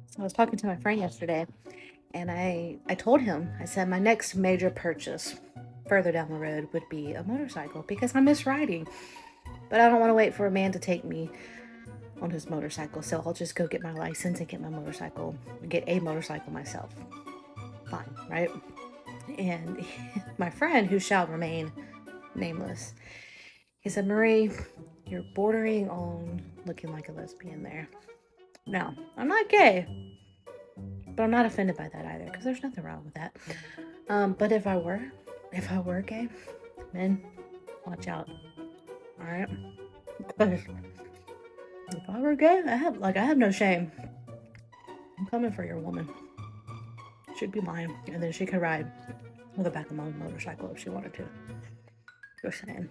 So I was talking to my friend yesterday, and I told him, I said my next major purchase further down the road would be a motorcycle because I miss riding. But I don't want to wait for a man to take me on his motorcycle, so I'll just go get my license and get my motorcycle, get a motorcycle myself. Fine, right? And my friend, who shall remain nameless, he said, Marie, you're bordering on looking like a lesbian there. No, I'm not gay, but I'm not offended by that either because there's nothing wrong with that. But if I were gay, men, watch out. All right, because if I were gay, I have no shame. I'm coming for your woman. She'd be mine, and then she could ride on the back of my motorcycle if she wanted to. Just saying.